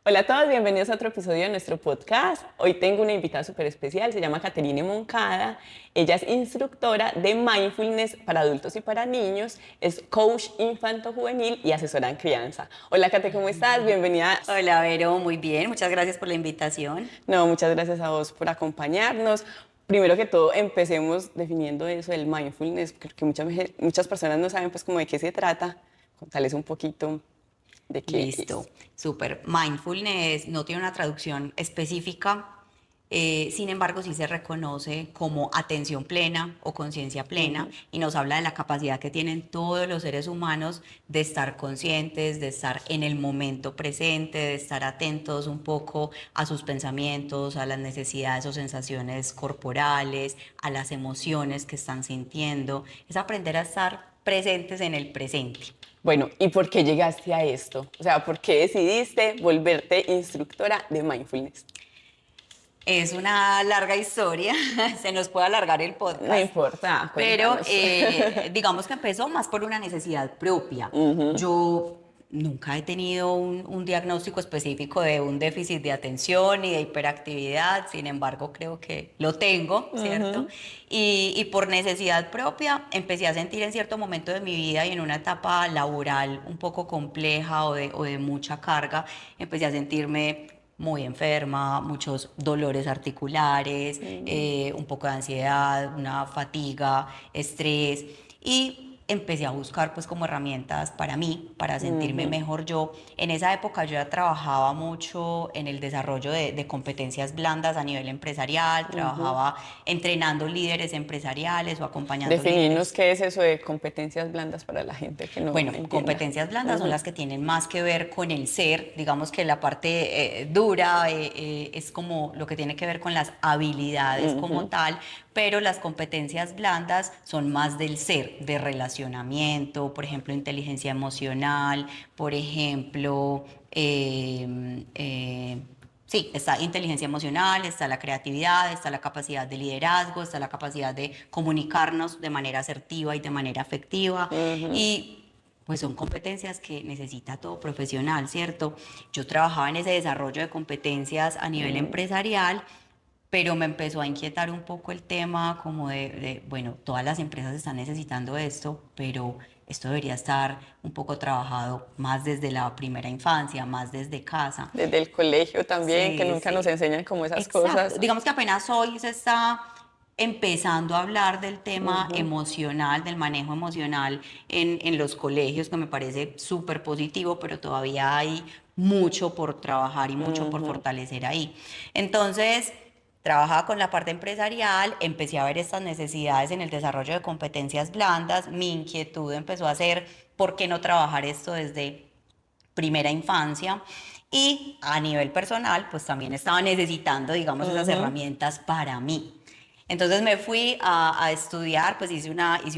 Hola a todos, bienvenidos a otro episodio de nuestro podcast. Hoy tengo una invitada súper especial, se llama Caterine Moncada. Ella es instructora de mindfulness para adultos y para niños, es coach infanto-juvenil y asesora en crianza. Hola Cate, ¿cómo estás? Bienvenida. Hola, Vero, muy bien, muchas gracias por la invitación. No, muchas gracias a vos por acompañarnos. Primero que todo, empecemos definiendo eso del mindfulness, porque muchas personas no saben pues como de qué se trata. Contarles un poquito de qué es. Listo, súper. Mindfulness no tiene una traducción específica, sin embargo sí se reconoce como atención plena o conciencia plena Ujú. y nos habla de la capacidad que tienen todos los seres humanos de estar conscientes, de estar en el momento presente, de estar atentos un poco a sus pensamientos, a las necesidades o sensaciones corporales, a las emociones que están sintiendo. Es aprender a estar presentes en el presente. Bueno, ¿y por qué llegaste a esto? O sea, ¿por qué decidiste volverte instructora de mindfulness? Es una larga historia, se nos puede alargar el No podcast, importa, pero cuéntanos. digamos que empezó más por una necesidad propia. Ujú, Yo nunca he tenido un diagnóstico específico de un déficit de atención y de hiperactividad, sin embargo creo que lo tengo, ¿cierto? ujú. Y por necesidad propia empecé a sentir en cierto momento de mi vida y en una etapa laboral un poco compleja o de mucha carga, empecé a sentirme muy enferma, muchos dolores articulares, Mm. un poco de ansiedad, una fatiga, estrés y empecé a buscar pues como herramientas para mí, para sentirme Ujú, mejor yo. En esa época yo ya trabajaba mucho en el desarrollo de competencias blandas a nivel empresarial, ujú. trabajaba entrenando líderes empresariales o acompañando Definirnos líderes. qué es eso de competencias blandas para la gente que no Bueno, entienda. competencias blandas son Ujú, las que tienen más que ver con el ser, digamos que la parte dura es como lo que tiene que ver con las habilidades como ujú. tal, pero las competencias blandas son más del ser, de relacionamiento, por ejemplo, inteligencia emocional, por ejemplo, sí, está inteligencia emocional, está la creatividad, está la capacidad de liderazgo, está la capacidad de comunicarnos de manera asertiva y de manera afectiva. Ujú, Y pues son competencias que necesita todo profesional, ¿cierto? Yo trabajaba en ese desarrollo de competencias a nivel mm. empresarial, pero me empezó a inquietar un poco el tema como bueno, todas las empresas están necesitando esto, pero esto debería estar un poco trabajado más desde la primera infancia, más desde casa. Desde el colegio también, que Sí, nunca nos sí. enseñan como esas Exacto. cosas. Digamos que apenas hoy se está empezando a hablar del tema Ujú, emocional, del manejo emocional en los colegios, que me parece súper positivo, pero todavía hay mucho por trabajar y mucho por ujú. fortalecer ahí. Entonces, trabajaba con la parte empresarial, empecé a ver estas necesidades en el desarrollo de competencias blandas, mi inquietud empezó a ser, ¿por qué no trabajar esto desde primera infancia? Y a nivel personal, pues también estaba necesitando, digamos, esas Ujú, herramientas para mí. Entonces me fui a estudiar, pues hice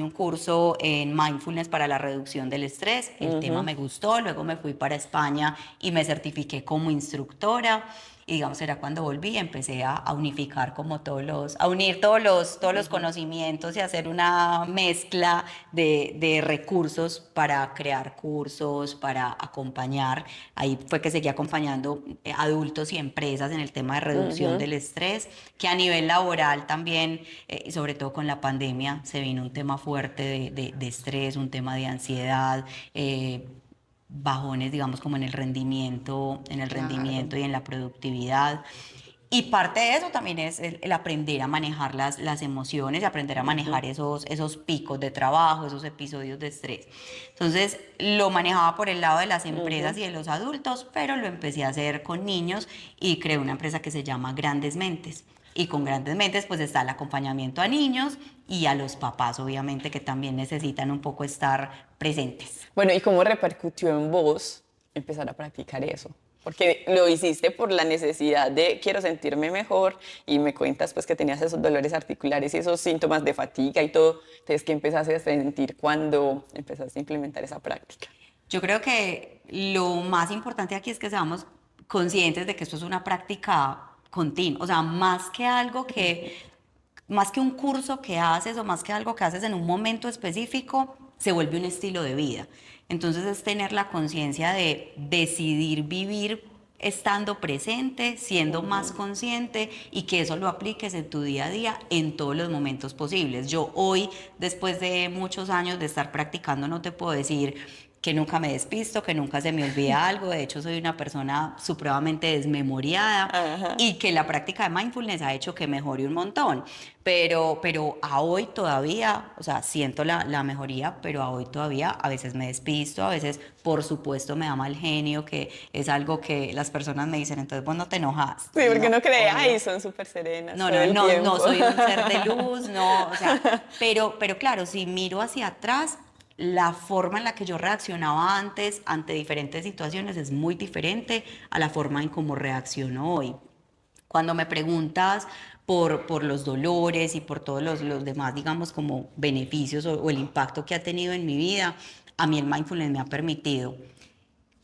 un curso en mindfulness para la reducción del estrés. El tema ujú. me gustó, luego me fui para España y me certifiqué como instructora. Y digamos, era cuando volví, empecé a unificar como a unir todos los conocimientos y hacer una mezcla de recursos para crear cursos, para acompañar. Ahí fue que seguí acompañando adultos y empresas en el tema de reducción Ujú. del estrés, que a nivel laboral también, sobre todo con la pandemia, se vino un tema fuerte de estrés, un tema de ansiedad. Bajones, digamos, como en el Claro. rendimiento y en la productividad. Y parte de eso también es el aprender a manejar las emociones y aprender a Ujú, manejar esos picos de trabajo, esos episodios de estrés. Entonces lo manejaba por el lado de las empresas ujú. y de los adultos, pero lo empecé a hacer con niños y creé una empresa que se llama Grandes Mentes. Y con Grandes Mentes pues está el acompañamiento a niños y a los papás, obviamente, que también necesitan un poco estar presentes. Bueno, ¿y cómo repercutió en vos empezar a practicar eso? Porque lo hiciste por la necesidad de quiero sentirme mejor y me cuentas pues que tenías esos dolores articulares y esos síntomas de fatiga y todo. Entonces, ¿qué empezaste a sentir cuando empezaste a implementar esa práctica? Yo creo que lo más importante aquí es que seamos conscientes de que esto es una práctica continua, o sea, más que un curso que haces o más que algo que haces en un momento específico, se vuelve un estilo de vida. Entonces es tener la conciencia de decidir vivir estando presente, siendo más consciente y que eso lo apliques en tu día a día en todos los momentos posibles. Yo hoy, después de muchos años de estar practicando, no te puedo decir que nunca me despisto, que nunca se me olvida algo. De hecho, soy una persona supremamente desmemoriada Ajá. y que la práctica de mindfulness ha hecho que mejore un montón. Pero a hoy todavía, o sea, siento la mejoría, pero a hoy todavía a veces me despisto, a veces, por supuesto, me da mal genio, que es algo que las personas me dicen, entonces vos no te enojas. Sí, porque No, uno cree, ay, obvio. son súper serenas No, todo no, el no, no tiempo. soy un ser de luz, no, o sea, pero claro, si miro hacia atrás, la forma en la que yo reaccionaba antes ante diferentes situaciones es muy diferente a la forma en cómo reacciono hoy. Cuando me preguntas por los dolores y por todos los demás, digamos, como beneficios o el impacto que ha tenido en mi vida, a mí el mindfulness me ha permitido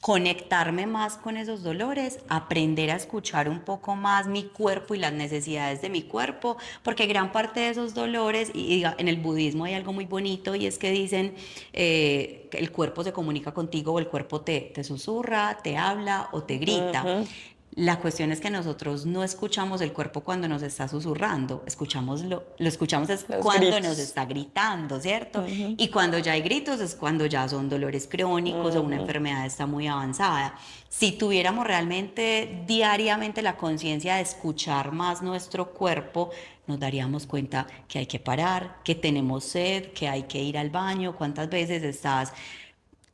conectarme más con esos dolores, aprender a escuchar un poco más mi cuerpo y las necesidades de mi cuerpo, porque gran parte de esos dolores, y en el budismo hay algo muy bonito y es que dicen que el cuerpo se comunica contigo o el cuerpo te susurra, te habla o te grita. Ujú. La cuestión es que nosotros no escuchamos el cuerpo cuando nos está susurrando, lo escuchamos es Los cuando nos gritos. está gritando, ¿cierto? Ujú. Y cuando ya hay gritos es cuando ya son dolores crónicos o una Ujú. enfermedad está muy avanzada. Si tuviéramos realmente diariamente la conciencia de escuchar más nuestro cuerpo, nos daríamos cuenta que hay que parar, que tenemos sed, que hay que ir al baño. ¿Cuántas veces estás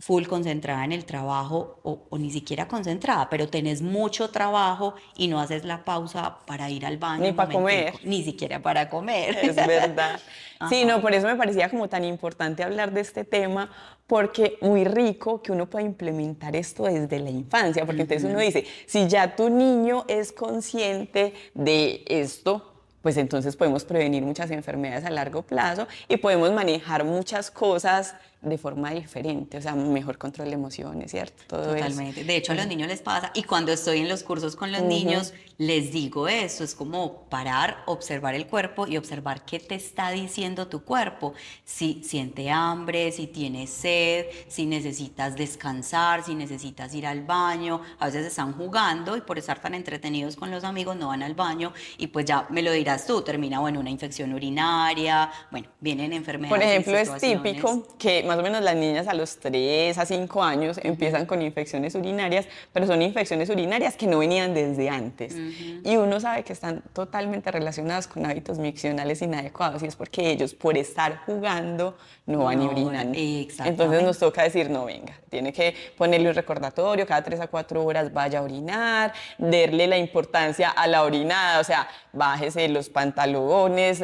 full concentrada en el trabajo o ni siquiera concentrada, pero tenés mucho trabajo y no haces la pausa para ir al baño Ni un para comer. momentico, ni siquiera para comer? Es verdad. Sí, no, Ajá. por eso me parecía como tan importante hablar de este tema, porque muy rico que uno pueda implementar esto desde la infancia, porque entonces uno dice, si ya tu niño es consciente de esto, pues entonces podemos prevenir muchas enfermedades a largo plazo y podemos manejar muchas cosas de forma diferente, o sea, mejor control de emociones, ¿cierto? Todo eso. Totalmente. De hecho, a los Entonces, niños les pasa, y cuando estoy en los cursos con los ujú. niños, les digo eso, es como parar, observar el cuerpo y observar qué te está diciendo tu cuerpo. Si siente hambre, si tiene sed, si necesitas descansar, si necesitas ir al baño. A veces están jugando y por estar tan entretenidos con los amigos no van al baño y pues ya me lo dirás tú, termina, bueno, una infección urinaria, bueno, vienen Por enfermedades y ejemplo, es situaciones. típico que más o menos las niñas a los 3 a 5 años empiezan con infecciones urinarias, pero son infecciones urinarias que no venían desde antes. Y uno sabe que están totalmente relacionadas con hábitos miccionales inadecuados y es porque ellos por estar jugando no van y No, orinan. Entonces nos exactamente. toca decir, no, venga, tiene que ponerle un recordatorio, cada 3 a 4 horas vaya a orinar, darle la importancia a la orinada, o sea, bájese los pantalones,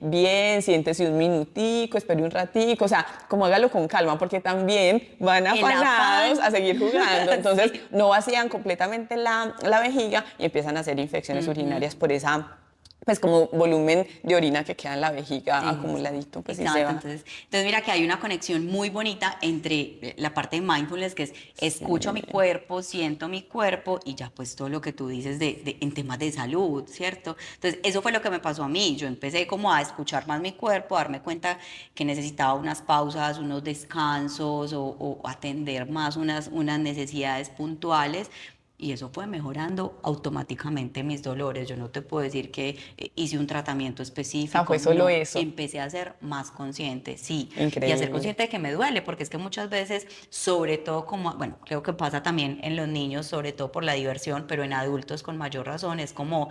bien, siéntese un minutico, espere un ratico, o sea, como hágalo con calma, porque también van El afanados a afán. seguir jugando, entonces Sí. no vacían completamente la vejiga y empiezan a hacer infecciones urinarias por esa, pues como volumen de orina que queda en la vejiga Exacto, acumuladito, pues sí se exacto. va. Entonces mira que hay una conexión muy bonita entre la parte de mindfulness, que es escucho mi cuerpo, siento mi cuerpo y ya pues todo lo que tú dices en temas de salud, ¿cierto? Entonces eso fue lo que me pasó a mí. Yo empecé como a escuchar más mi cuerpo, a darme cuenta que necesitaba unas pausas, unos descansos o atender más unas necesidades puntuales. Y eso fue mejorando automáticamente mis dolores. Yo no te puedo decir que hice un tratamiento O sea, específico, fue solo no. eso. Empecé a ser más consciente, sí. Y a ser Increíble. consciente de que me duele, porque es que muchas veces, sobre todo como, bueno, creo que pasa también en los niños, sobre todo por la diversión, pero en adultos con mayor razón, es como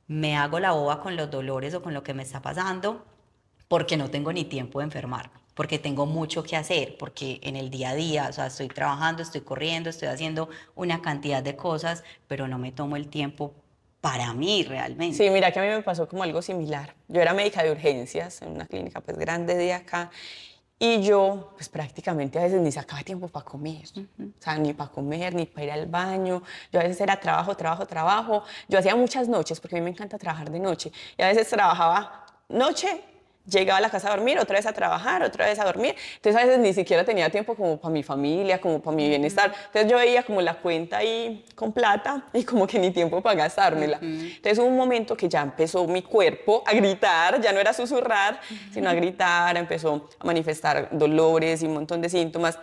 me hago la boba con los dolores o con lo que me está pasando porque no tengo ni tiempo de enfermarme, porque tengo mucho que hacer, porque en el día a día, o sea, estoy trabajando, estoy corriendo, estoy haciendo una cantidad de cosas, pero no me tomo el tiempo para mí Sí, realmente. mira que a mí me pasó como algo similar. Yo era médica de urgencias en una clínica pues grande de acá y yo pues prácticamente a veces ni sacaba tiempo para comer. O sea, ni para comer, ni para ir al baño. Yo a veces era trabajo, trabajo, trabajo. Yo hacía muchas noches porque a mí me encanta trabajar de noche. Y a veces trabajaba noche, llegaba a la casa a dormir, otra vez a trabajar, otra vez a dormir. Entonces a veces ni siquiera tenía tiempo como para mi familia, como para mi bienestar. Entonces yo veía como la cuenta ahí con plata y como que ni tiempo para gastármela. Entonces hubo un momento que ya empezó mi cuerpo a gritar, ya no era susurrar, sino a gritar, empezó a manifestar dolores y un montón de síntomas.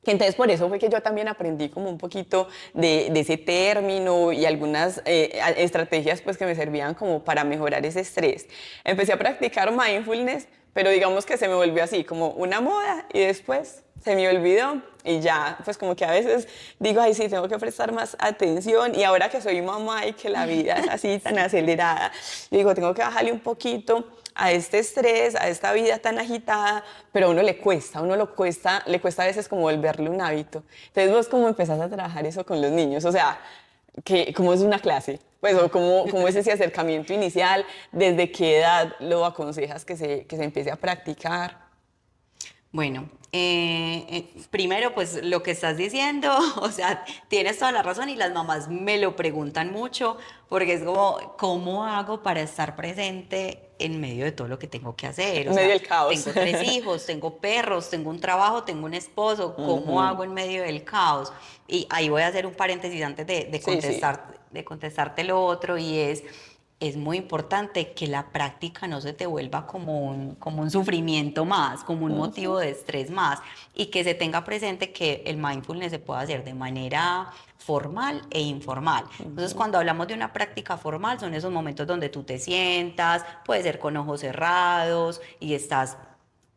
Entonces, por eso fue que yo también aprendí como un poquito de ese término y algunas estrategias pues que me servían como para mejorar ese estrés. Empecé a practicar mindfulness, pero digamos que se me volvió así como una moda y después se me olvidó y ya, pues como que a veces digo, ay, sí, tengo que prestar más atención y ahora que soy mamá y que la vida es así tan acelerada, digo, tengo que bajarle un poquito a este estrés, a esta vida tan agitada, pero a uno le cuesta, le cuesta a veces como volverle un hábito. Entonces vos cómo empezás a trabajar eso con los niños, o sea, ¿cómo es una clase? Pues, o cómo es ese acercamiento inicial, desde qué edad lo aconsejas que se empiece a practicar. Bueno, primero pues lo que estás diciendo, o sea, tienes toda la razón y las mamás me lo preguntan mucho porque es como, ¿cómo hago para estar presente en medio de todo lo que tengo que hacer? O En medio sea, del caos. tengo 3 hijos, tengo perros, tengo un trabajo, tengo un esposo, ¿cómo hago en medio del caos? Y ahí voy a hacer un paréntesis antes Sí, sí. de contestarte lo otro y es muy importante que la práctica no se te vuelva como un sufrimiento más, como un motivo de estrés más, y que se tenga presente que el mindfulness se puede hacer de manera formal e informal. Entonces, cuando hablamos de una práctica formal, son esos momentos donde tú te sientas, puede ser con ojos cerrados y estás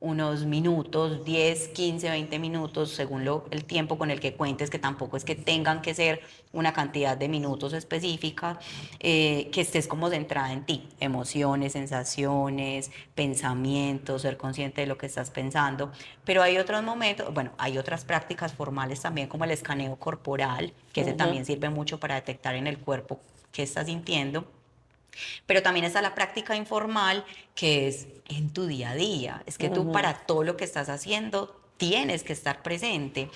unos minutos, 10, 15, 20 minutos, según el tiempo con el que cuentes, que tampoco es que tengan que ser una cantidad de minutos específica, que estés como centrada en ti, emociones, sensaciones, pensamientos, ser consciente de lo que estás pensando. Pero hay otros momentos, bueno, hay otras prácticas formales también como el escaneo corporal, que ese también sirve mucho para detectar en el cuerpo qué estás sintiendo. Pero también está la práctica informal, que es en tu día a día. Es que tú para todo lo que estás haciendo tienes que estar presente.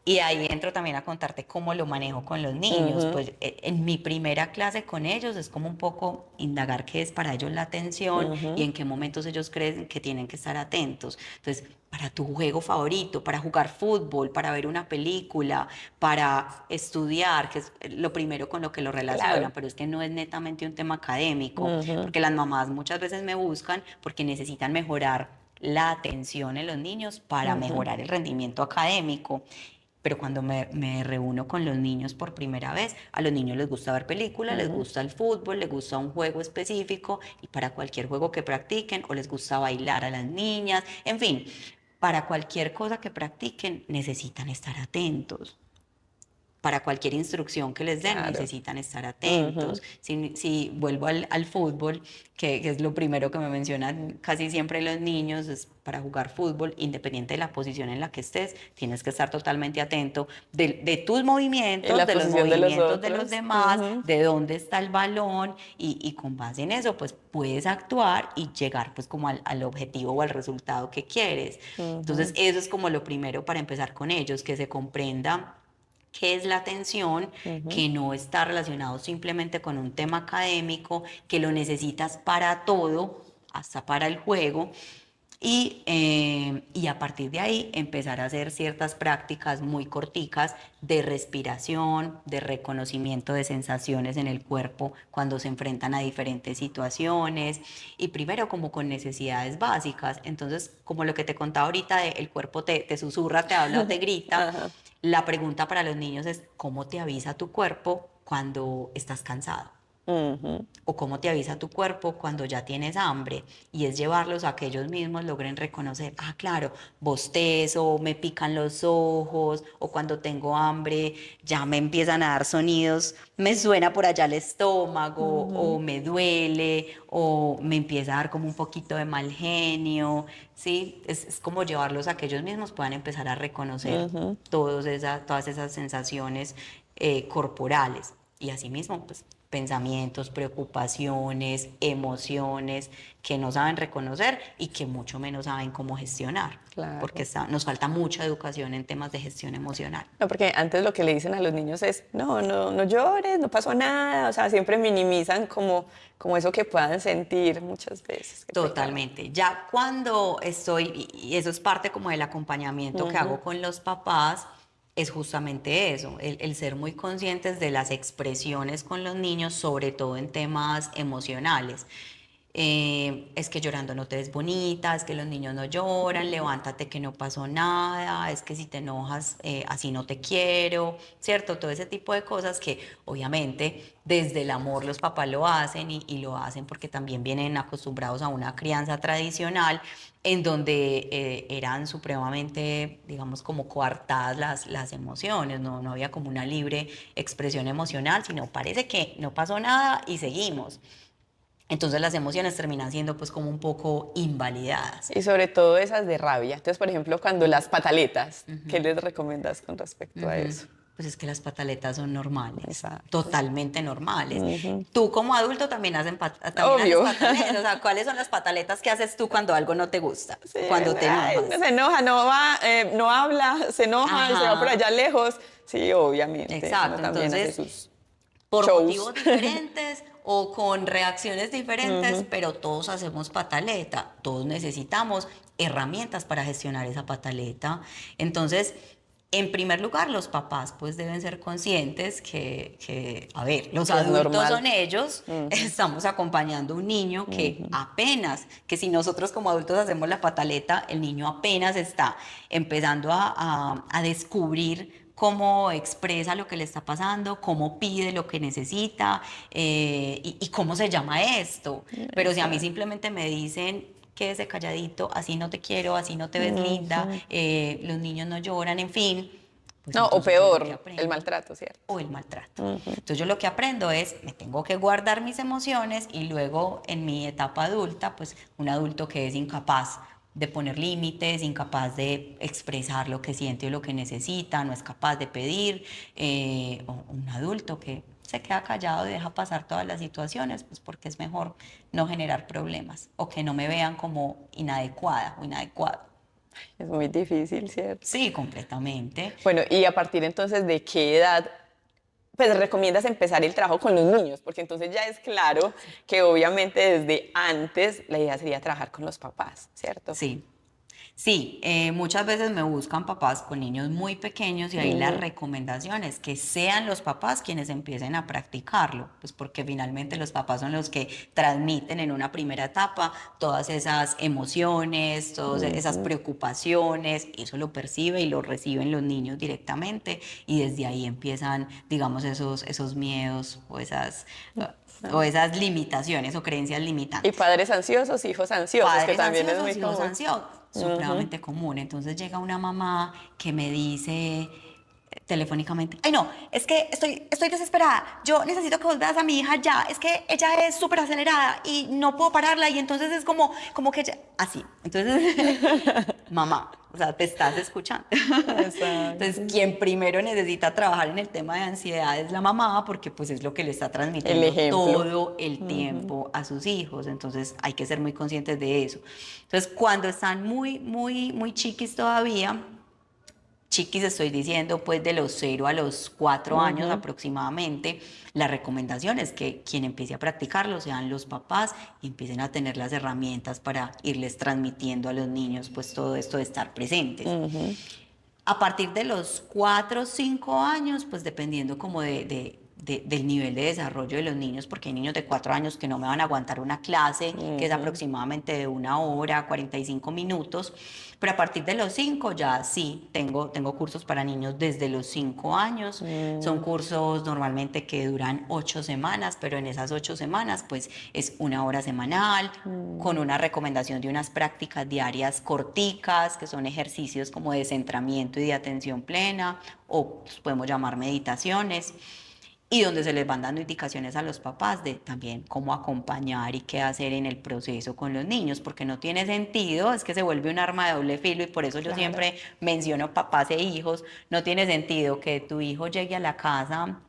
Y ahí entro también a contarte cómo lo manejo con los niños. Pues en mi primera clase con ellos es como un poco indagar qué es para ellos la atención y en qué momentos ellos creen que tienen que estar atentos. Entonces, para tu juego favorito, para jugar fútbol, para ver una película, para estudiar, que es lo primero con lo que lo Claro. relacionan, pero es que no es netamente un tema académico, porque las mamás muchas veces me buscan porque necesitan mejorar la atención en los niños para mejorar el rendimiento académico. Pero cuando me reúno con los niños por primera vez, a los niños les gusta ver películas, les gusta el fútbol, les gusta un juego específico y para cualquier juego que practiquen o les gusta bailar a las niñas, en fin, para cualquier cosa que practiquen necesitan estar atentos. Para cualquier instrucción que les den Claro. necesitan estar atentos. Si vuelvo al fútbol, que es lo primero que me mencionan casi siempre los niños, es para jugar fútbol, independiente de la posición en la que estés, tienes que estar totalmente atento de tus En movimientos, la de los posición de los movimientos de los otros. demás, de dónde está el balón y con base en eso pues puedes actuar y llegar pues como al objetivo o al resultado que quieres. Entonces eso es como lo primero para empezar con ellos, que se comprenda qué es la atención, que no está relacionado simplemente con un tema académico, que lo necesitas para todo, hasta para el juego, y a partir de ahí empezar a hacer ciertas prácticas muy corticas de respiración, de reconocimiento de sensaciones en el cuerpo cuando se enfrentan a diferentes situaciones y primero como con necesidades básicas. Entonces, como lo que te contaba ahorita, el cuerpo te susurra, te habla o te grita, Ajá. la pregunta para los niños es ¿cómo te avisa tu cuerpo cuando estás cansado? Ujú. O cómo te avisa tu cuerpo cuando ya tienes hambre, y es llevarlos a que ellos mismos logren reconocer, ah, claro, bostezo, me pican los ojos, o cuando tengo hambre ya me empiezan a dar sonidos, me suena por allá el estómago, o me duele, o me empieza a dar como un poquito de mal genio, ¿sí? Es como llevarlos a que ellos mismos puedan empezar a reconocer todas esas sensaciones corporales. Y asimismo, pues pensamientos, preocupaciones, emociones que no saben reconocer y que mucho menos saben cómo gestionar, porque Claro. nos falta mucha educación en temas de gestión emocional. No, porque antes lo que le dicen a los niños es, no, no, no llores, no pasó nada, o sea, siempre minimizan como eso que puedan sentir muchas veces. Qué pecado. Totalmente. Ya cuando estoy, y eso es parte como del acompañamiento que hago con los papás, es justamente eso, el ser muy conscientes de las expresiones con los niños, sobre todo en temas emocionales. Es que llorando no te ves bonita, es que los niños no lloran, levántate que no pasó nada, es que si te enojas, así no te quiero, ¿cierto? Todo ese tipo de cosas que obviamente desde el amor los papás lo hacen y lo hacen porque también vienen acostumbrados a una crianza tradicional en donde eran supremamente, digamos, como coartadas las emociones, no había como una libre expresión emocional, sino parece que no pasó nada y seguimos. Entonces las emociones terminan siendo pues como un poco invalidadas. Y sobre todo esas de rabia. Entonces, por ejemplo, cuando las pataletas, ¿qué les recomiendas con respecto a eso? Pues es que las pataletas son normales, Exacto. totalmente normales. Tú como adulto también, también haces Obvio. pataletas. O sea, ¿cuáles son las pataletas que haces tú cuando algo no te gusta? Sí, Cuando te ay, enojas. se enoja, no va, no habla, se enoja y se va por Ajá, allá lejos. Sí, obviamente, uno exacto. también hace Entonces, sus por shows. motivos diferentes o con reacciones diferentes, pero todos hacemos pataleta, todos necesitamos herramientas para gestionar esa pataleta. Entonces, en primer lugar, los papás pues deben ser conscientes a ver, los Que es adultos normal. son ellos, estamos acompañando a un niño que apenas, que si nosotros como adultos hacemos la pataleta, el niño apenas está empezando a descubrir cómo expresa lo que le está pasando, cómo pide lo que necesita y cómo se llama esto. Pero si a mí Exacto. simplemente me dicen, quédese calladito, así no te quiero, así no te ves linda, los niños no lloran, en fin, pues No, o entonces yo lo que peor, el aprendo, maltrato, ¿cierto? o el maltrato. Entonces yo lo que aprendo es, me tengo que guardar mis emociones y luego en mi etapa adulta, pues un adulto que es incapaz de poner límites, incapaz de expresar lo que siente o lo que necesita, no es capaz de pedir, o un adulto que se queda callado y deja pasar todas las situaciones, pues porque es mejor no generar problemas o que no me vean como inadecuada o inadecuado. Es muy difícil, ¿cierto? Sí, completamente. Bueno, y a partir entonces de qué edad, pues recomiendas empezar el trabajo con los niños, porque entonces ya es claro que obviamente desde antes la idea sería trabajar con los papás, ¿cierto? Sí. Sí, muchas veces me buscan papás con niños muy pequeños y ahí la recomendación es que sean los papás quienes empiecen a practicarlo, pues porque finalmente los papás son los que transmiten en una primera etapa todas esas emociones, todas esas preocupaciones, eso lo percibe y lo reciben los niños directamente y desde ahí empiezan, digamos, esos miedos o esas limitaciones o creencias Y limitantes. padres ansiosos, hijos ansiosos, que Padres también es ansiosos, muy hijos común. ansiosos, supremamente común. Entonces llega una mamá que me dice telefónicamente, ay no, es que estoy desesperada, yo necesito que vos veas a mi hija ya, es que ella es súper acelerada y no puedo pararla y entonces es como que ella, así, entonces, mamá, o sea, te estás escuchando. Entonces, Exacto. quien primero necesita trabajar en el tema de ansiedad es la mamá, porque pues es lo que le está El transmitiendo ejemplo. todo el tiempo a sus hijos, entonces hay que ser muy conscientes de eso. Entonces, cuando están muy chiquis todavía, chiquis estoy diciendo pues de los 0 a los 4 años aproximadamente, la recomendación es que quien empiece a practicarlo sean los papás y empiecen a tener las herramientas para irles transmitiendo a los niños pues todo esto de estar presentes. A partir de los 4 o 5 años, pues dependiendo como del nivel de desarrollo de los niños, porque hay niños de 4 años que no me van a aguantar una clase, que es aproximadamente de 1 hora, 45 minutos, pero a partir de los 5 ya sí, tengo cursos para niños desde los 5 años, son cursos normalmente que duran 8 semanas, pero en esas 8 semanas pues es 1 hora semanal, con una recomendación de unas prácticas diarias corticas, que son ejercicios como de centramiento y de atención plena, o pues, podemos llamar meditaciones, y donde se les van dando indicaciones a los papás de también cómo acompañar y qué hacer en el proceso con los niños, porque no tiene sentido, es que se vuelve un arma de doble filo y por eso yo Claro. siempre menciono papás e hijos, no tiene sentido que tu hijo llegue a la casa,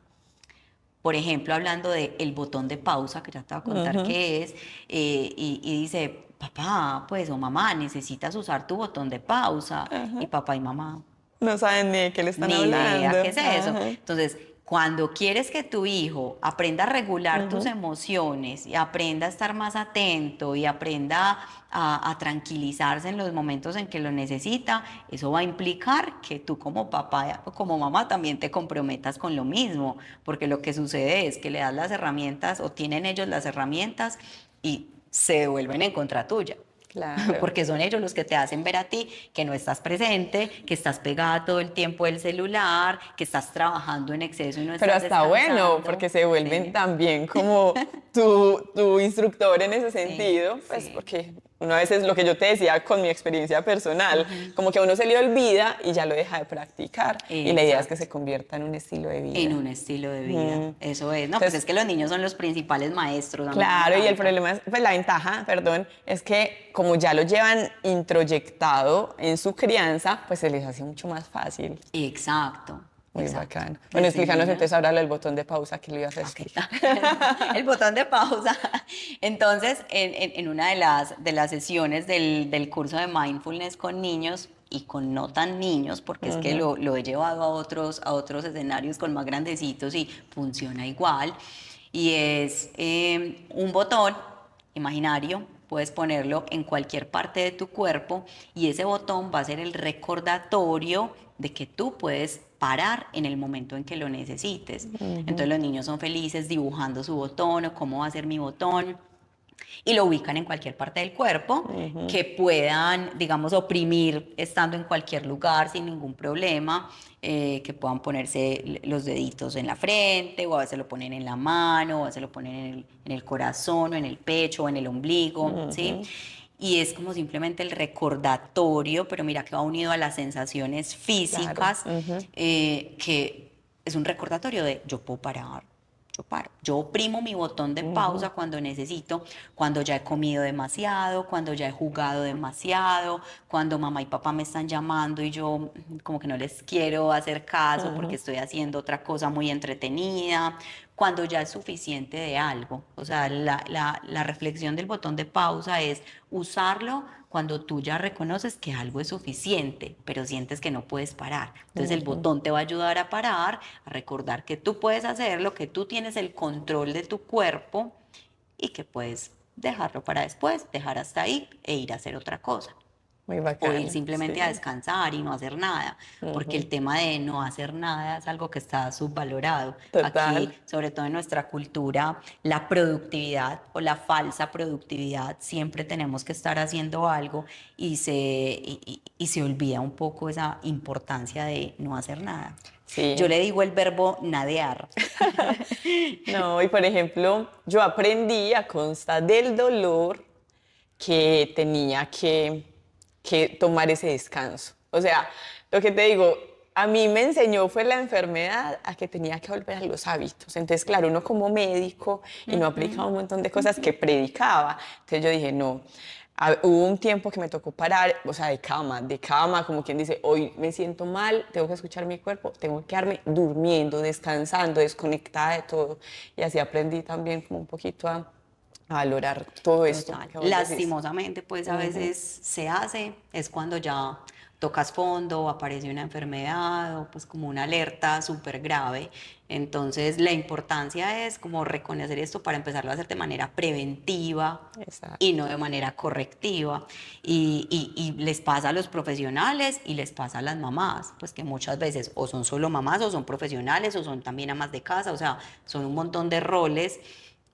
por ejemplo, hablando de el botón de pausa, que ya te voy a contar qué es, y dice, papá, pues, o mamá, necesitas usar tu botón de pausa. Y papá y mamá, No saben ni de qué le están ni idea qué hablando. es eso. Entonces, cuando quieres que tu hijo aprenda a regular tus emociones y aprenda a estar más atento y aprenda a tranquilizarse en los momentos en que lo necesita, eso va a implicar que tú como papá o como mamá también te comprometas con lo mismo, porque lo que sucede es que le das las herramientas o tienen ellos las herramientas y se devuelven en contra tuya. Claro. Porque son ellos los que te hacen ver a ti que no estás presente, que estás pegada todo el tiempo del celular, que estás trabajando en exceso y no Pero estás está descansando. bueno, porque se vuelven Sí, también como tu instructor en ese sí, sentido, pues sí. porque una vez es lo que yo te decía con mi experiencia personal, como que a uno se le olvida y ya lo deja de practicar, y la idea es que Exacto. se convierta en un estilo de En vida. un estilo de vida. Ujú. Eso es. No, pues es Entonces, que los niños son los principales maestros. A mí me claro, y el encanta. problema es, pues la ventaja, perdón, es que como ya lo llevan introyectado en su crianza, pues se les hace mucho más fácil. Exacto. Muy Exacto. bacano. Bueno, Desde explícanos entonces niños. ahora lo del botón de pausa que lo ibas a Ok. decir. El botón de pausa. Entonces, en una de las sesiones del curso de mindfulness con niños y con no tan niños, porque es que lo he llevado a otros escenarios con más grandecitos y funciona igual, y es un botón imaginario, puedes ponerlo en cualquier parte de tu cuerpo y ese botón va a ser el recordatorio de que tú puedes parar en el momento en que lo necesites. Entonces los niños son felices dibujando su botón o cómo va a ser mi botón y lo ubican en cualquier parte del cuerpo que puedan, digamos, oprimir estando en cualquier lugar sin ningún problema, que puedan ponerse los deditos en la frente o a veces lo ponen en la mano o a veces lo ponen en el corazón o en el pecho o en el ombligo, ¿sí? Y es como simplemente el recordatorio, pero mira que va unido a las sensaciones Claro. físicas, que es un recordatorio de yo puedo parar, yo paro. Yo oprimo mi botón de pausa cuando necesito, cuando ya he comido demasiado, cuando ya he jugado demasiado, cuando mamá y papá me están llamando y yo como que no les quiero hacer caso porque estoy haciendo otra cosa muy entretenida, cuando ya es suficiente de algo. O sea, la reflexión del botón de pausa es usarlo cuando tú ya reconoces que algo es suficiente, pero sientes que no puedes parar. Entonces el botón te va a ayudar a parar, a recordar que tú puedes hacerlo, que tú tienes el control de tu cuerpo y que puedes dejarlo para después, dejar hasta ahí e ir a hacer otra cosa Muy o ir bacano, simplemente a sí. descansar y no hacer nada, porque el tema de no hacer nada es algo que está subvalorado. Total. Aquí, sobre todo en nuestra cultura, la productividad o la falsa productividad, siempre tenemos que estar haciendo algo y se olvida un poco esa importancia de no hacer nada. Yo Sí. le digo el verbo nadear. No, y por ejemplo, yo aprendí a consta del dolor que tenía que tomar ese descanso. O sea, lo que te digo, a mí me enseñó fue la enfermedad a que tenía que volver a los hábitos. Entonces, claro, uno como médico y no aplicaba un montón de cosas que predicaba. Entonces yo dije, no. Hubo un tiempo que me tocó parar, o sea, de cama, como quien dice, hoy me siento mal, tengo que escuchar mi cuerpo, tengo que quedarme durmiendo, descansando, desconectada de todo. Y así aprendí también como un poquito a valorar todo esto Total. que vos decís. Lastimosamente, pues a veces se hace, es cuando ya tocas fondo, aparece una enfermedad o pues como una alerta súper grave. Entonces la importancia es como reconocer esto para empezarlo a hacer de manera preventiva y Exacto. no de manera correctiva. Y les pasa a los profesionales y les pasa a las mamás, pues que muchas veces o son solo mamás o son profesionales o son también amas de casa, o sea, son un montón de roles.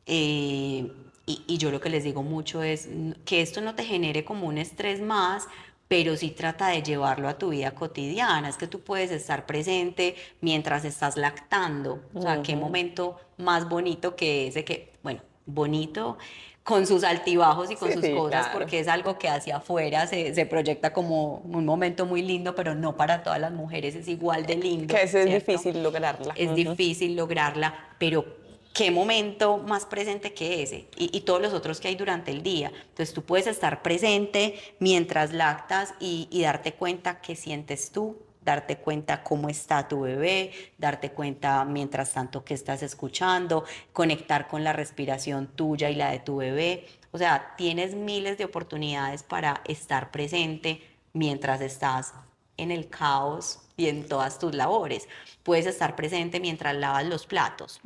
Y yo lo que les digo mucho es que esto no te genere como un estrés más, pero sí trata de llevarlo a tu vida cotidiana. Es que tú puedes estar presente mientras estás lactando. O sea, qué momento más bonito que ese que, bueno, bonito con sus altibajos y con Sí, sus sí, cosas, claro. porque es algo que hacia afuera se proyecta como un momento muy lindo, pero no para todas las mujeres es igual de Que lindo, eso es ¿cierto? difícil lograrla. Es difícil lograrla, pero qué momento más presente que ese y todos los otros que hay durante el día. Entonces tú puedes estar presente mientras lactas y darte cuenta qué sientes tú, darte cuenta cómo está tu bebé, darte cuenta mientras tanto que estás escuchando, conectar con la respiración tuya y la de tu bebé. O sea, tienes miles de oportunidades para estar presente mientras estás en el caos y en todas tus labores. Puedes estar presente mientras lavas los platos,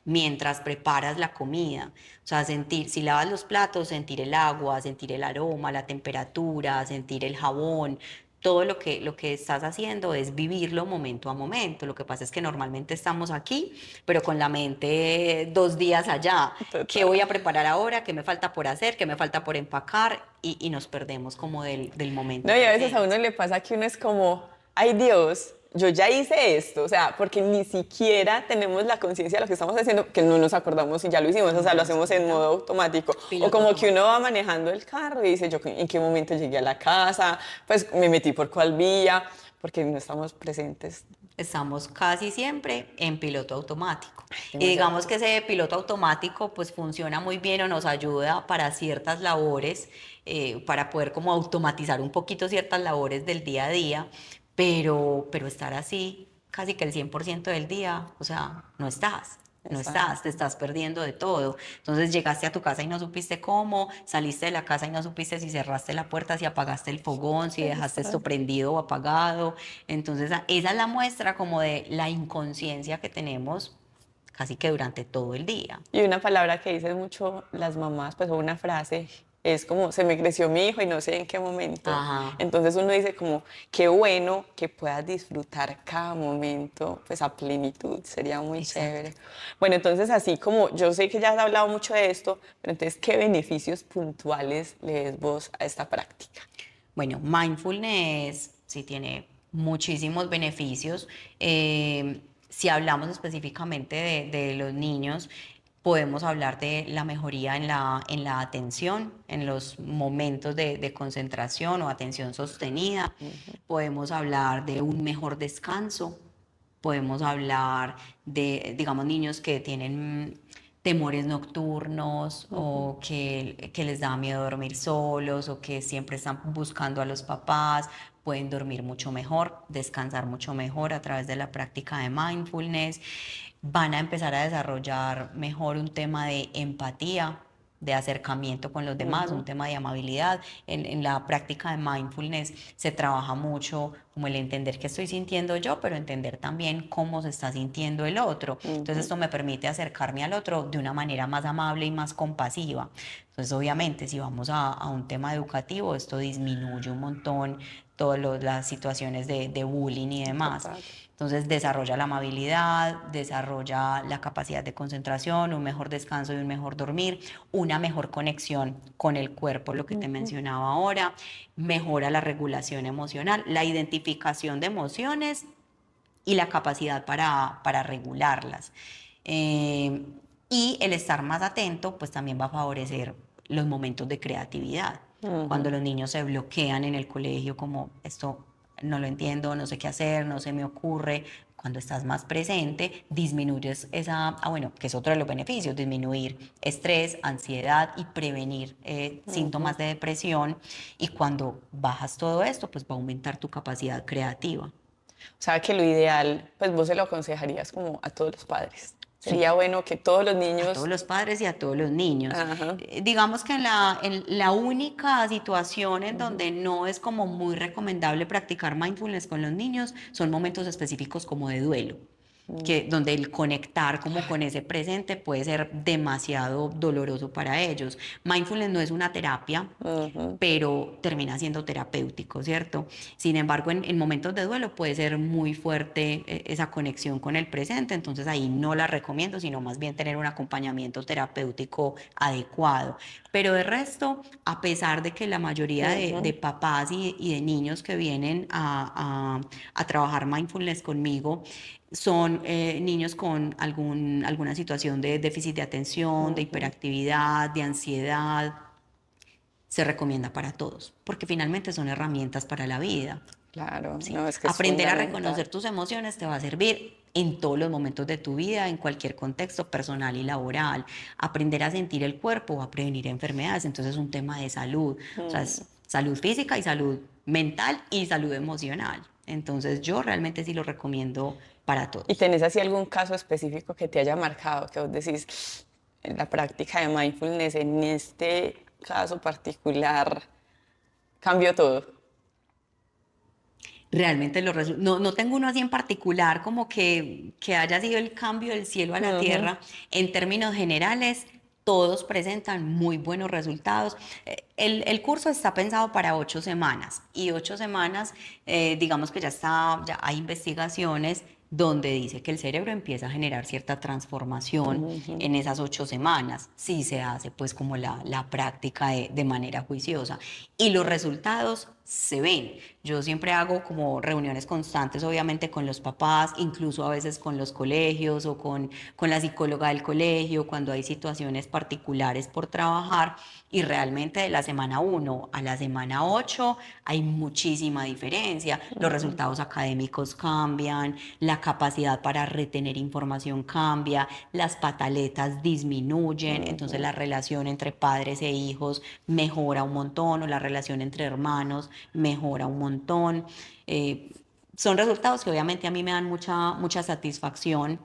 mientras preparas la comida. O sea, sentir, si lavas los platos, sentir el agua, sentir el aroma, la temperatura, sentir el jabón. todo lo que estás haciendo es vivirlo momento a momento. Lo que pasa es que normalmente estamos aquí, pero con la mente 2 días allá. ¿Qué Total. voy a preparar ahora? ¿Qué me falta por hacer? ¿Qué me falta por empacar? Y nos perdemos como del No, momento y a veces a presente. uno le pasa que uno es como, ay Dios, yo ya hice esto, o sea, porque ni siquiera tenemos la conciencia de lo que estamos haciendo, que no nos acordamos si ya lo hicimos, o sea, No lo nos hacemos en cuenta. modo automático, o Piloto como que uno automático. va manejando el carro y dice, yo en qué momento llegué a la casa, pues me metí por cuál vía, porque no estamos presentes Estamos casi siempre en piloto automático. Y demasiado digamos que tiempo. ese piloto automático pues funciona muy bien o nos ayuda para ciertas labores, para poder como automatizar un poquito ciertas labores del día a día, pero estar así casi que el 100% del día, o sea, no estás. No estás, te Exacto. estás perdiendo de todo. Entonces llegaste a tu casa y no supiste cómo, saliste de la casa y no supiste si cerraste la puerta, si apagaste el fogón, si dejaste esto Exacto. prendido o apagado. Entonces esa es la muestra como de la inconsciencia que tenemos casi que durante todo el día. Y una palabra que dicen mucho las mamás, pues o una frase, es como, se me creció mi hijo y no sé en qué momento. Ajá, Entonces uno dice como, qué bueno que puedas disfrutar cada momento, pues a plenitud, sería muy exacto. chévere. Bueno, entonces así como yo sé que ya has hablado mucho de esto, pero entonces, ¿qué beneficios puntuales le des vos a esta práctica? Bueno, mindfulness sí tiene muchísimos beneficios. Si hablamos específicamente de los niños, podemos hablar de la mejoría en la atención, en los momentos de concentración o atención sostenida. Podemos hablar de un mejor descanso. Podemos hablar de, digamos, niños que tienen temores nocturnos o que les da miedo dormir solos o que siempre están buscando a los papás, pueden dormir mucho mejor, descansar mucho mejor a través de la práctica de mindfulness, van a empezar a desarrollar mejor un tema de empatía, de acercamiento con los demás, un tema de amabilidad. En la práctica de mindfulness se trabaja mucho como el entender qué estoy sintiendo yo, pero entender también cómo se está sintiendo el otro. Entonces esto me permite acercarme al otro de una manera más amable y más compasiva. Entonces obviamente si vamos a un tema educativo, esto disminuye un montón todas las situaciones de bullying y demás. Total. Entonces desarrolla la amabilidad, desarrolla la capacidad de concentración, un mejor descanso y un mejor dormir, una mejor conexión con el cuerpo, lo que te mencionaba ahora, mejora la regulación emocional, la identificación de emociones y la capacidad para regularlas. Eh, y el estar más atento, pues también va a favorecer los momentos de creatividad. Cuando los niños se bloquean en el colegio, como esto no lo entiendo, no sé qué hacer, no se me ocurre. Cuando estás más presente, disminuyes esa, bueno, que es otro de los beneficios, disminuir estrés, ansiedad y prevenir síntomas de depresión. Y cuando bajas todo esto, pues va a aumentar tu capacidad creativa. O sea, que lo ideal, pues vos se lo aconsejarías como a todos los padres. Sí, Sería bueno que todos los a todos niños, los padres y a todos los niños. ajá, Digamos que en la única situación en donde no es como muy recomendable practicar mindfulness con los niños son momentos específicos como de duelo, que donde el conectar como con ese presente puede ser demasiado doloroso para ellos. Mindfulness no es una terapia, pero termina siendo terapéutico, ¿cierto? Sin embargo, en momentos de duelo puede ser muy fuerte esa conexión con el presente, entonces ahí no la recomiendo, sino más bien tener un acompañamiento terapéutico adecuado. Pero de resto, a pesar de que la mayoría de papás y de niños que vienen a trabajar mindfulness conmigo son niños con alguna situación de déficit de atención, de hiperactividad, de ansiedad, se recomienda para todos, porque finalmente son herramientas para la vida. claro, ¿Sí? no, es que es Aprender a fundamental. reconocer tus emociones te va a servir en todos los momentos de tu vida, en cualquier contexto personal y laboral. Aprender a sentir el cuerpo va a prevenir enfermedades, entonces es un tema de salud, o sea, es salud física y salud mental y salud emocional. Entonces yo realmente sí lo recomiendo para ¿Y todos. tenés así algún caso específico que te haya marcado, que vos decís, en la práctica de mindfulness, en este caso particular, cambió todo? Realmente no tengo uno así en particular como que haya sido el cambio del cielo a la tierra. En términos generales, todos presentan muy buenos resultados. El curso está pensado para 8 semanas y 8 semanas, digamos que ya hay investigaciones donde dice que el cerebro empieza a generar cierta transformación en esas 8 semanas, si se hace pues como la práctica de manera juiciosa. Y los resultados se ven. Yo siempre hago como reuniones constantes, obviamente con los papás, incluso a veces con los colegios o con la psicóloga del colegio, cuando hay situaciones particulares por trabajar. Y realmente de la semana 1 a la semana 8 hay muchísima diferencia. Los resultados académicos cambian, la capacidad para retener información cambia, las pataletas disminuyen, entonces la relación entre padres e hijos mejora un montón, o la relación entre hermanos mejora un montón. Son resultados que obviamente a mí me dan mucha satisfacción,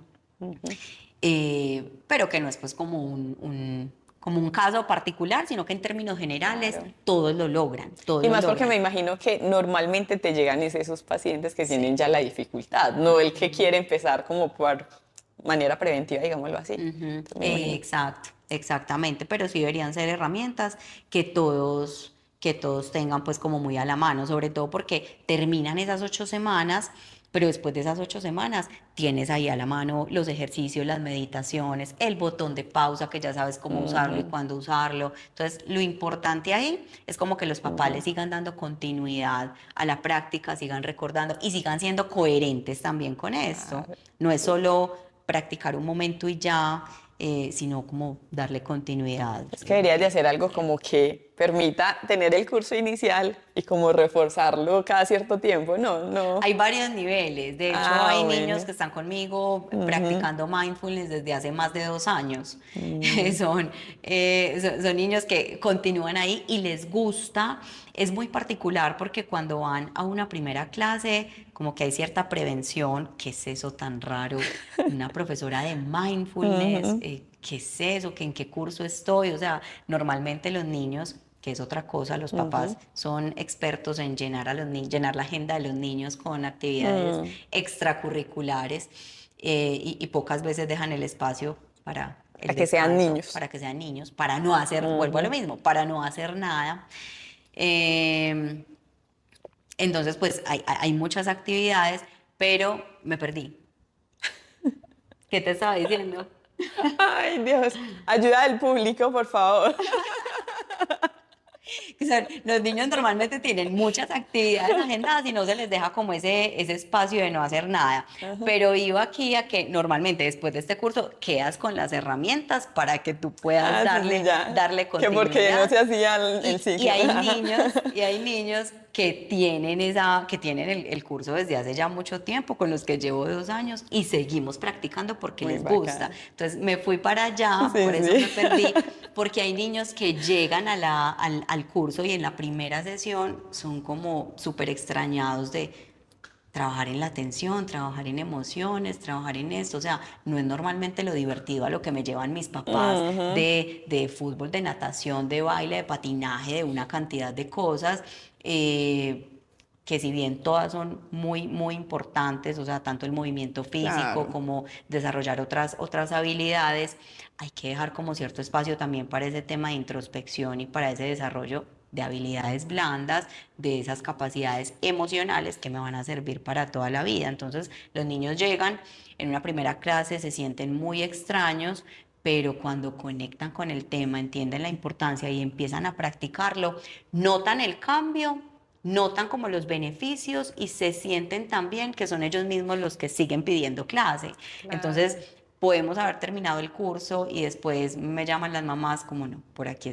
pero que no es pues como como un caso particular, sino que en términos generales Claro. todos lo logran, todos Y lo más porque logran. me imagino que normalmente te llegan esos pacientes que tienen ya la dificultad, no el que quiere empezar como por manera preventiva, digámoslo así. Entonces, me imagino. Exacto, exactamente, pero sí deberían ser herramientas que todos tengan pues como muy a la mano, sobre todo porque terminan esas 8 semanas, pero después de esas 8 semanas tienes ahí a la mano los ejercicios, las meditaciones, el botón de pausa que ya sabes cómo usarlo y cuándo usarlo. Entonces, lo importante ahí es como que los papás le sigan dando continuidad a la práctica, sigan recordando y sigan siendo coherentes también con esto. No es solo practicar un momento y ya, sino como darle continuidad. Es que deberías de hacer algo como que permita tener el curso inicial y como reforzarlo cada cierto tiempo. No, no. Hay varios niveles. De hecho, Ah, hay niños bueno. que están conmigo practicando mindfulness desde hace más de 2 años. Son niños que continúan ahí y les gusta. Es muy particular porque cuando van a una primera clase, como que hay cierta prevención. ¿Qué es eso tan raro? Una profesora de mindfulness, ¿qué es eso? ¿En qué curso estoy? O sea, normalmente los niños, que es otra cosa, los papás son expertos en llenar la agenda de los niños con actividades extracurriculares, y pocas veces dejan el espacio para Para el que sean descanso, niños. para que sean niños, para no hacer, vuelvo a lo mismo, para no hacer nada. Eh, entonces, pues hay muchas actividades, pero me perdí. ¿Qué te estaba diciendo? Ay, Dios. Ayuda del público, por favor. Los niños normalmente tienen muchas actividades agendadas y no se les deja como ese espacio de no hacer nada. Pero iba aquí a que normalmente después de este curso quedas con las herramientas para que tú puedas Ah, sí, sí, ya. darle Que porque no continuidad. se hacía el Y ciclo. hay niños que tienen el curso desde hace ya mucho tiempo, con los que llevo 2 años y seguimos practicando porque Muy les gusta. bacán. Entonces me fui para allá, Sí, por eso me sí. perdí, porque hay niños que llegan al curso y en la primera sesión son como súper extrañados de trabajar en la atención, trabajar en emociones, trabajar en esto. O sea, no es normalmente lo divertido a lo que me llevan mis papás de fútbol, de natación, de baile, de patinaje, de una cantidad de cosas. Que si bien todas son muy, muy importantes, o sea, tanto el movimiento físico Claro. como desarrollar otras habilidades, hay que dejar como cierto espacio también para ese tema de introspección y para ese desarrollo de habilidades blandas, de esas capacidades emocionales que me van a servir para toda la vida. Entonces, los niños llegan en una primera clase, se sienten muy extraños, pero cuando conectan con el tema, entienden la importancia y empiezan a practicarlo, notan el cambio, notan como los beneficios y se sienten también que son ellos mismos los que siguen pidiendo clase. Claro. Entonces, podemos haber terminado el curso y después me llaman las mamás como no, por aquí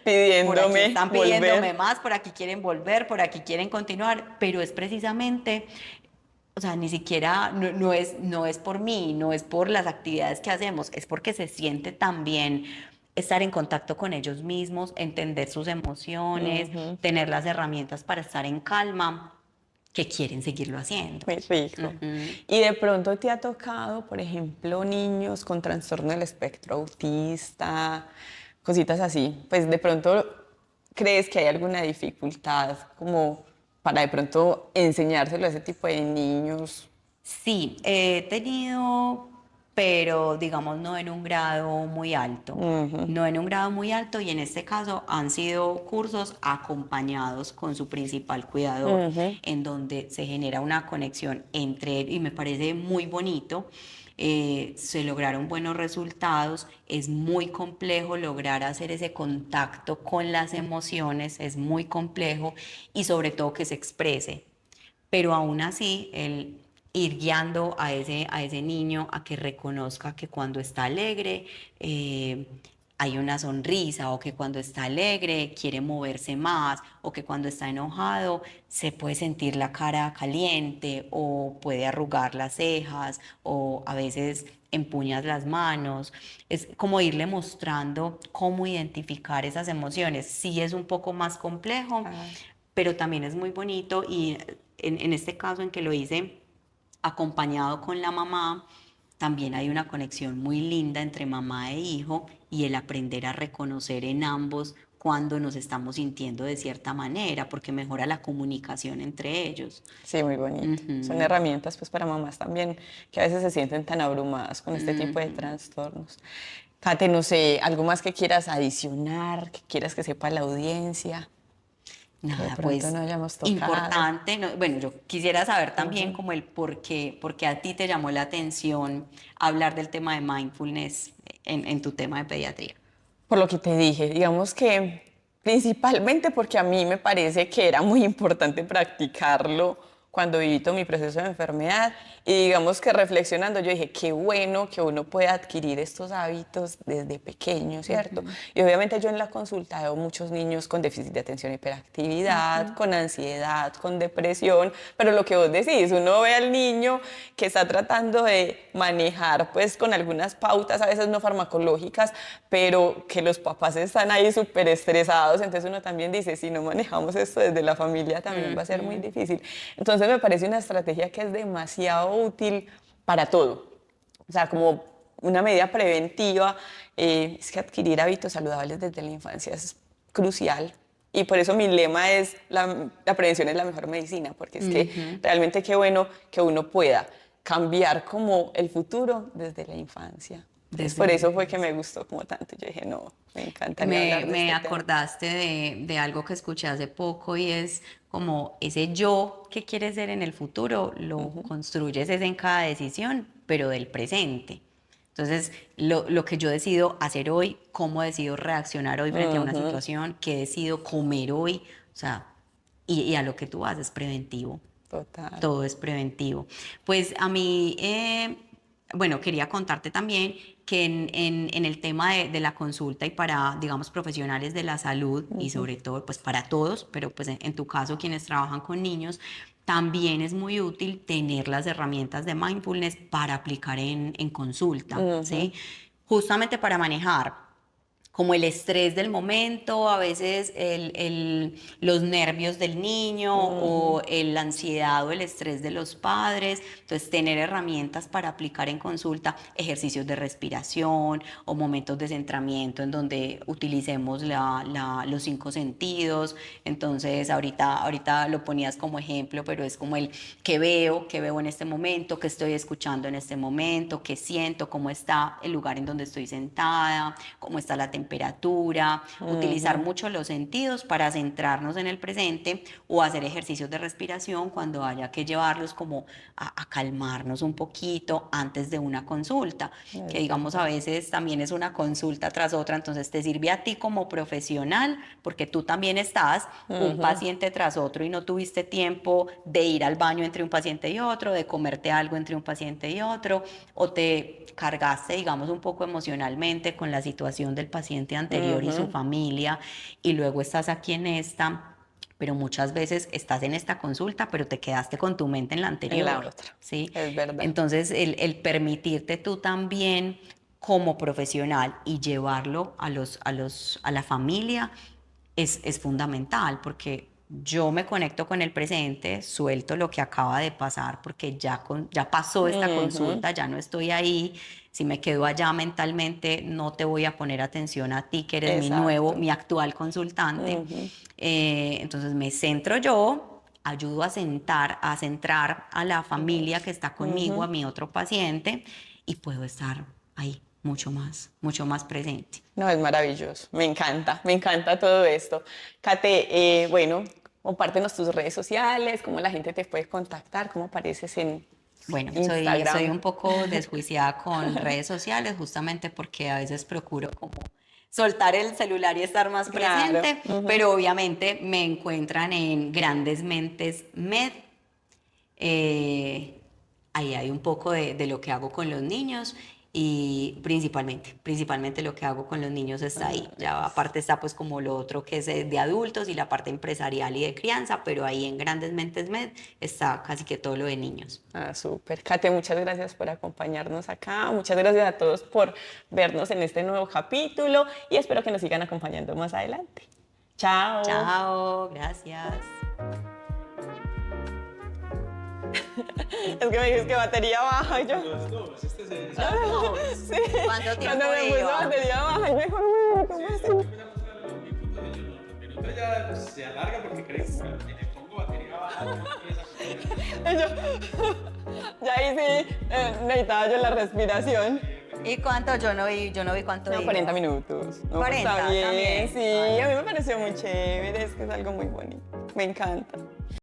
Pidiéndome están pidiéndome volver. más, por aquí quieren volver, por aquí quieren continuar, pero es precisamente, o sea, ni siquiera, no es por mí, no es por las actividades que hacemos, es porque se siente tan bien estar en contacto con ellos mismos, entender sus emociones, tener las herramientas para estar en calma, que quieren seguirlo haciendo. Muy rico. Y de pronto te ha tocado, por ejemplo, niños con trastorno del espectro autista, cositas así. Pues de pronto crees que hay alguna dificultad como para de pronto enseñárselo a ese tipo de niños. Sí, he tenido pero digamos no en un grado muy alto, no en un grado muy alto, y en este caso han sido cursos acompañados con su principal cuidador, en donde se genera una conexión entre él y me parece muy bonito. Se lograron buenos resultados. Es muy complejo lograr hacer ese contacto con las emociones, es muy complejo, y sobre todo que se exprese, pero aún así el ir guiando a ese niño a que reconozca que cuando está alegre hay una sonrisa, o que cuando está alegre quiere moverse más, o que cuando está enojado se puede sentir la cara caliente o puede arrugar las cejas o a veces empuñas las manos. Es como irle mostrando cómo identificar esas emociones. Sí es un poco más complejo, pero también es muy bonito, y en este caso en que lo hice acompañado con la mamá, también hay una conexión muy linda entre mamá e hijo, y el aprender a reconocer en ambos cuando nos estamos sintiendo de cierta manera, porque mejora la comunicación entre ellos. Sí, muy bonito. Son herramientas pues para mamás también que a veces se sienten tan abrumadas con este tipo de trastornos. Kate, no sé, algo más que quieras adicionar, que quieras que sepa la audiencia, que de Nada, pronto pues no hayamos tocado. importante. Bueno, yo quisiera saber también como el por qué a ti te llamó la atención hablar del tema de mindfulness en tu tema de pediatría. Por lo que te dije, digamos que principalmente porque a mí me parece que era muy importante practicarlo cuando viví todo mi proceso de enfermedad, y digamos que reflexionando yo dije, qué bueno que uno pueda adquirir estos hábitos desde pequeño, ¿cierto? Y obviamente yo en la consulta veo muchos niños con déficit de atención e hiperactividad, con ansiedad, con depresión, pero lo que vos decís, uno ve al niño que está tratando de manejar pues con algunas pautas, a veces no farmacológicas, pero que los papás están ahí súper estresados, entonces uno también dice, si no manejamos esto desde la familia también va a ser muy difícil. Entonces me parece una estrategia que es demasiado útil para todo. O sea, como una medida preventiva, es que adquirir hábitos saludables desde la infancia es crucial. Y por eso mi lema es, la prevención es la mejor medicina, porque es que realmente qué bueno que uno pueda cambiar como el futuro desde la infancia. Entonces, Desde por la eso fue que infancia. me gustó como tanto. Yo dije, no, me encantaría hablar de Me este tema. acordaste de algo que escuché hace poco, y es como ese yo que quieres ser en el futuro, lo construyes es en cada decisión, pero del presente. Entonces, lo que yo decido hacer hoy, cómo decido reaccionar hoy frente a una situación, qué decido comer hoy, o sea, y a lo que tú haces preventivo. Total. Todo es preventivo. Pues a mí, bueno, quería contarte también que en el tema de la consulta y para, digamos, profesionales de la salud y sobre todo, pues para todos, pero pues en tu caso quienes trabajan con niños, también es muy útil tener las herramientas de mindfulness para aplicar en consulta, ¿sí? Justamente para manejar como el estrés del momento, a veces los nervios del niño o la ansiedad o el estrés de los padres. Entonces, tener herramientas para aplicar en consulta, ejercicios de respiración o momentos de centramiento en donde utilicemos los 5 sentidos. Entonces, ahorita lo ponías como ejemplo, pero es como el qué veo en este momento, qué estoy escuchando en este momento, qué siento, cómo está el lugar en donde estoy sentada, cómo está la temperatura. Utilizar mucho los sentidos para centrarnos en el presente, o hacer ejercicios de respiración cuando haya que llevarlos como a calmarnos un poquito antes de una consulta, que Es digamos a verdad. veces también es una consulta tras otra, entonces te sirve a ti como profesional porque tú también estás un paciente tras otro y no tuviste tiempo de ir al baño entre un paciente y otro, de comerte algo entre un paciente y otro, o te cargaste, digamos, un poco emocionalmente con la situación del paciente anterior y su familia, y luego estás aquí en esta, pero muchas veces estás en esta consulta, pero te quedaste con tu mente en la En la anterior, otra. ¿sí? Es verdad. Entonces, el permitirte tú también como profesional y llevarlo a la familia es fundamental, porque yo me conecto con el presente, suelto lo que acaba de pasar, porque ya pasó esta consulta, ya no estoy ahí. Si me quedo allá mentalmente, no te voy a poner atención a ti, que eres Exacto. mi actual consultante. Entonces me centro yo, ayudo a centrar a la familia que está conmigo, a mi otro paciente, y puedo estar ahí mucho más presente. No, es maravilloso, me encanta todo esto. Kate, bueno, compártenos tus redes sociales, cómo la gente te puede contactar, cómo apareces en Bueno, Instagram. soy un poco desjuiciada con redes sociales justamente porque a veces procuro como soltar el celular y estar más Claro, presente, pero obviamente me encuentran en Grandes Mentes Med. Eh, Ahí hay un poco de lo que hago con los niños y principalmente lo que hago con los niños está ahí. Ya aparte está pues como lo otro que es de adultos y la parte empresarial y de crianza, pero ahí en Grandes Mentes Med está casi que todo lo de niños. Ah, súper. Kate, muchas gracias por acompañarnos acá. Muchas gracias a todos por vernos en este nuevo capítulo y espero que nos sigan acompañando más adelante. Chao. Chao, gracias. Es que me dices que batería baja y yo. Los dos, este es el... Sí. ¿Cuánto tiempo Cuando me puso iba? batería baja y me dijo, no, ¿cómo así? Yo voy a mostrar los minutos de Jonathan. Los minutos ya pues, se alarga porque creo que le pongo batería baja. Y yo, ya ahí sí necesitaba yo la respiración. ¿Y cuánto? Yo no vi cuánto No, iba. 40 minutos. No, 40 está bien, también. sí. Ay, A mí me pareció muy chévere, es que es algo muy bonito. Me encanta.